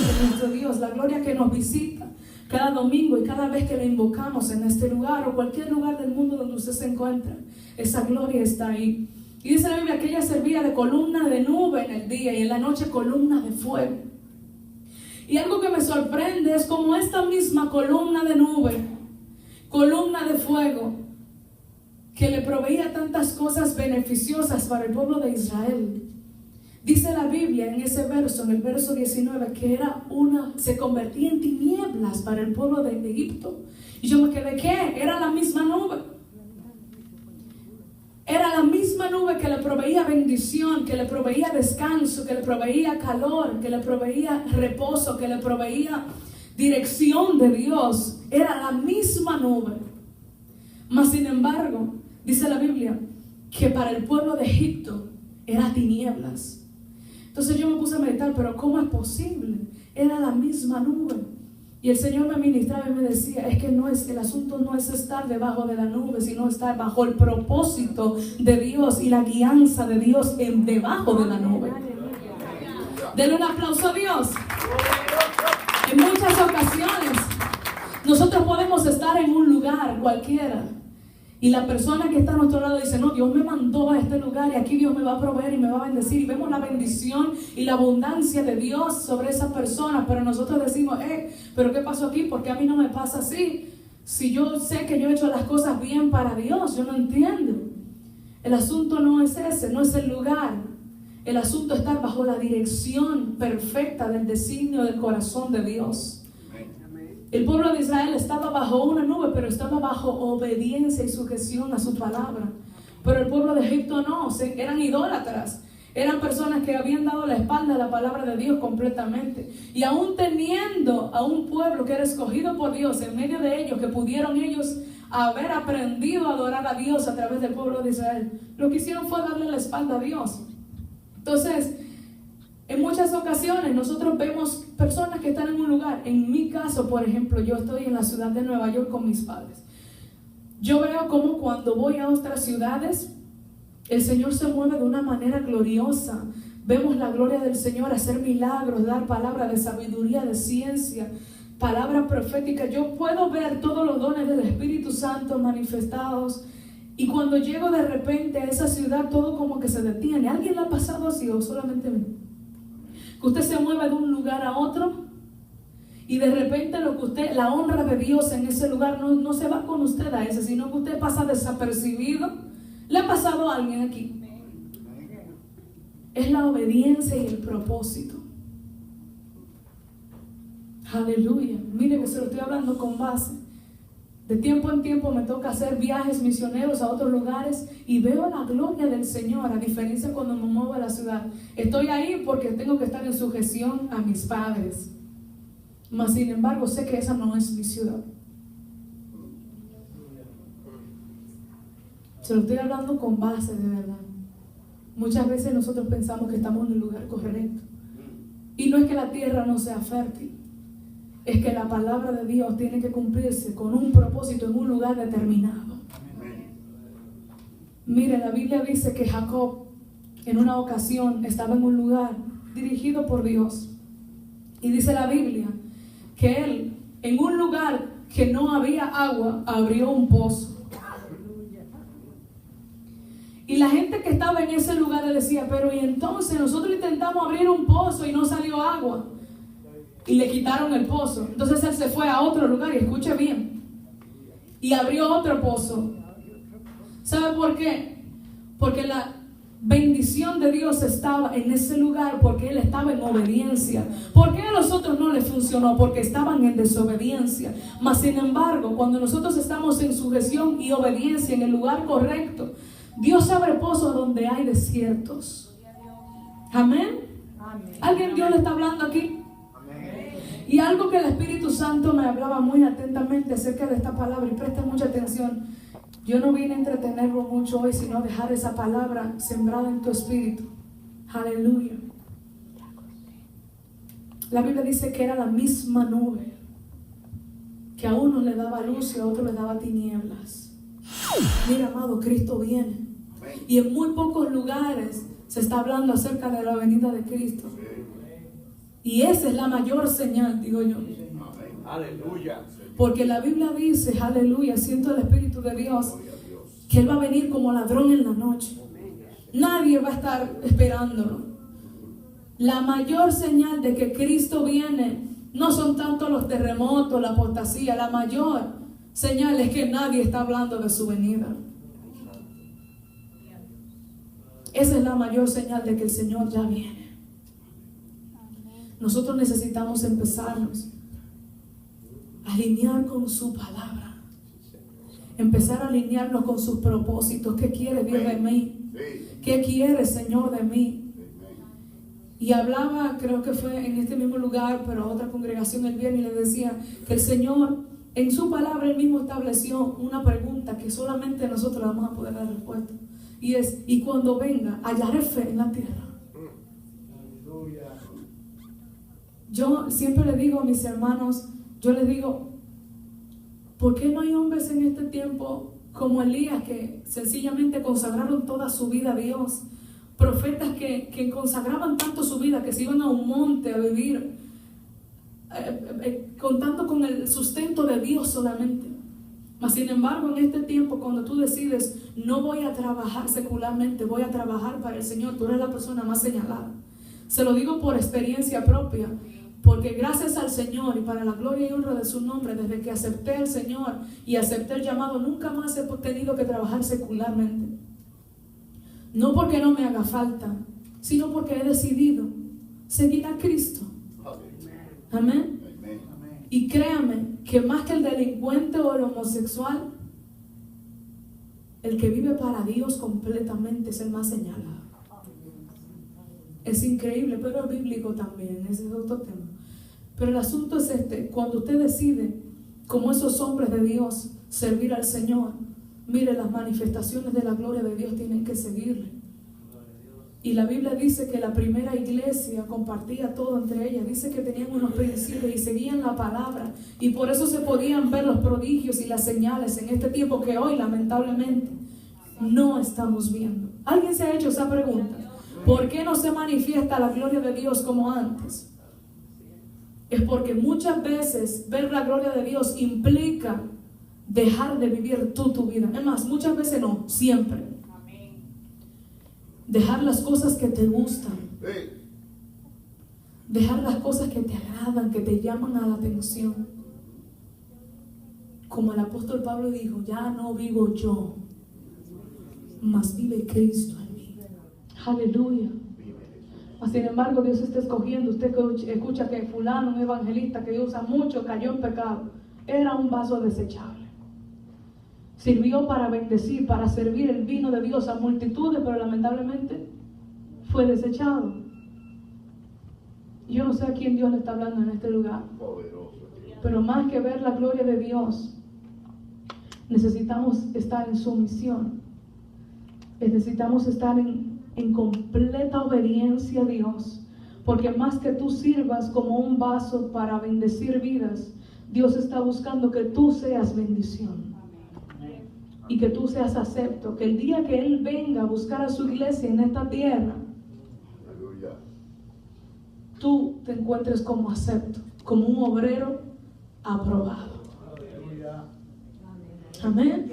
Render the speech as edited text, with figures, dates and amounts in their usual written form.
de nuestro Dios, la gloria que nos visita cada domingo y cada vez que le invocamos en este lugar o cualquier lugar del mundo donde usted se encuentra. Esa gloria está ahí. Y dice la Biblia que ella servía de columna de nube en el día y en la noche columna de fuego. Y algo que me sorprende es como esta misma columna de nube, columna de fuego, que le proveía tantas cosas beneficiosas para el pueblo de Israel. Dice la Biblia en ese verso, en el verso 19, que se convertía en tinieblas para el pueblo de Egipto. Y yo me quedé, ¿qué? Era la misma nube. Era la misma nube que le proveía bendición, que le proveía descanso, que le proveía calor, que le proveía reposo, que le proveía dirección de Dios. Era la misma nube. Mas sin embargo, dice la Biblia que para el pueblo de Egipto era tinieblas. Entonces yo me puse a meditar, pero ¿cómo es posible? Era la misma nube. Y el Señor me ministraba y me decía, es que el asunto no es estar debajo de la nube, sino estar bajo el propósito de Dios y la guianza de Dios debajo de la nube. Denle un aplauso a Dios. En muchas ocasiones nosotros podemos estar en un lugar cualquiera y la persona que está a nuestro lado dice, no, Dios me mandó a este lugar y aquí Dios me va a proveer y me va a bendecir, y vemos la bendición y la abundancia de Dios sobre esa persona, pero nosotros decimos, pero ¿qué pasó aquí? ¿Por qué a mí no me pasa así? Si yo sé que yo he hecho las cosas bien para Dios, yo no entiendo. El asunto no es ese, no es el lugar. El asunto es estar bajo la dirección perfecta del designio del corazón de Dios. El pueblo de Israel estaba bajo una nube, pero estaba bajo obediencia y sujeción a su palabra. Pero el pueblo de Egipto no, eran idólatras. Eran personas que habían dado la espalda a la palabra de Dios completamente. Y aún teniendo a un pueblo que era escogido por Dios en medio de ellos, que pudieron ellos haber aprendido a adorar a Dios a través del pueblo de Israel, lo que hicieron fue darle la espalda a Dios. Entonces, en muchas ocasiones nosotros vemos personas que están en un lugar. En mi caso, por ejemplo, yo estoy en la ciudad de Nueva York con mis padres. Yo veo como cuando voy a otras ciudades, el Señor se mueve de una manera gloriosa. Vemos la gloria del Señor hacer milagros, dar palabras de sabiduría, de ciencia, palabras proféticas. Yo puedo ver todos los dones del Espíritu Santo manifestados. Y cuando llego de repente a esa ciudad, todo como que se detiene. ¿Alguien le ha pasado así o solamente a mí? Que usted se mueve de un lugar a otro y de repente la honra de Dios en ese lugar no se va con usted a ese, sino que usted pasa desapercibido. ¿Le ha pasado a alguien aquí? Es la obediencia y el propósito. Aleluya. Mire que se lo estoy hablando con base. De tiempo en tiempo me toca hacer viajes misioneros a otros lugares y veo la gloria del Señor, a diferencia cuando me muevo a la ciudad. Estoy ahí porque tengo que estar en sujeción a mis padres. Mas sin embargo sé que esa no es mi ciudad. Se lo estoy hablando con base de verdad. Muchas veces nosotros pensamos que estamos en el lugar correcto. Y no es que la tierra no sea fértil. Es que la palabra de Dios tiene que cumplirse con un propósito en un lugar determinado. Mire, la Biblia dice que Jacob en una ocasión estaba en un lugar dirigido por Dios. Y dice la Biblia que él, en un lugar que no había agua, abrió un pozo. Y la gente que estaba en ese lugar le decía, pero y entonces nosotros intentamos abrir un pozo y no salió agua. Y le quitaron el pozo. Entonces él se fue a otro lugar, y escuche bien, y abrió otro pozo. ¿Sabe por qué? Porque la bendición de Dios estaba en ese lugar, porque él estaba en obediencia. ¿Por qué a los otros no les funcionó? Porque estaban en desobediencia. Mas sin embargo, cuando nosotros estamos en sujeción y obediencia en el lugar correcto, Dios abre pozos donde hay desiertos. Amén. ¿Alguien Dios le está hablando aquí? Y algo que el Espíritu Santo me hablaba muy atentamente acerca de esta palabra, y presta mucha atención. Yo no vine a entretenerlo mucho hoy, sino a dejar esa palabra sembrada en tu espíritu. Aleluya. La Biblia dice que era la misma nube, que a uno le daba luz y a otro le daba tinieblas. Mira, amado, Cristo viene. Y en muy pocos lugares se está hablando acerca de la venida de Cristo. Y esa es la mayor señal, digo yo. Aleluya. Porque la Biblia dice, aleluya, siento el Espíritu de Dios, que Él va a venir como ladrón en la noche. Nadie va a estar esperándolo. La mayor señal de que Cristo viene no son tanto los terremotos, la apostasía. La mayor señal es que nadie está hablando de su venida. Esa es la mayor señal de que el Señor ya viene. Nosotros necesitamos empezarnos a alinear con su palabra. Empezar a alinearnos con sus propósitos. ¿Qué quiere Dios de mí? ¿Qué quiere Señor de mí? Y hablaba, creo que fue en este mismo lugar, pero a otra congregación el viernes, y le decía que el Señor en su palabra Él mismo estableció una pregunta que solamente nosotros vamos a poder dar respuesta. Y es, ¿y cuando venga, hallaré fe en la tierra? Yo siempre le digo a mis hermanos, yo les digo, ¿por qué no hay hombres en este tiempo como Elías que sencillamente consagraron toda su vida a Dios? Profetas que consagraban tanto su vida que se iban a un monte a vivir contando con el sustento de Dios solamente. Mas sin embargo, en este tiempo, cuando tú decides, no voy a trabajar secularmente, voy a trabajar para el Señor, tú eres la persona más señalada. Se lo digo por experiencia propia, porque gracias al Señor y para la gloria y honra de su nombre, desde que acepté al Señor y acepté el llamado, nunca más he tenido que trabajar secularmente. No porque no me haga falta, sino porque he decidido seguir a Cristo. Amén. Y créame que más que el delincuente o el homosexual, el que vive para Dios completamente es el más señalado. Es increíble, pero es bíblico también, ese es otro tema. Pero el asunto es este: cuando usted decide, como esos hombres de Dios, servir al Señor, mire, las manifestaciones de la gloria de Dios tienen que seguirle. Y la Biblia dice que la primera iglesia compartía todo entre ellas. Dice que tenían unos principios y seguían la palabra. Y por eso se podían ver los prodigios y las señales en este tiempo que hoy, lamentablemente, no estamos viendo. ¿Alguien se ha hecho esa pregunta? ¿Por qué no se manifiesta la gloria de Dios como antes? Es porque muchas veces ver la gloria de Dios implica dejar de vivir tú tu vida. Es más, muchas veces no, siempre. Dejar las cosas que te gustan. Dejar las cosas que te agradan, que te llaman a la atención. Como el apóstol Pablo dijo, ya no vivo yo, mas vive Cristo en mí. Aleluya. Sin embargo, Dios está escogiendo. Usted que escucha que fulano, un evangelista que usa mucho, cayó en pecado. Era un vaso desechable. Sirvió para bendecir, para servir el vino de Dios a multitudes, pero lamentablemente fue desechado. Yo no sé a quién Dios le está hablando en este lugar, pero más que ver la gloria de Dios, necesitamos estar en sumisión. Necesitamos estar en completa obediencia a Dios, porque más que tú sirvas como un vaso para bendecir vidas, Dios está buscando que tú seas bendición. Y que tú seas acepto, que el día que Él venga a buscar a su iglesia en esta tierra, tú te encuentres como acepto, como un obrero aprobado. Amén.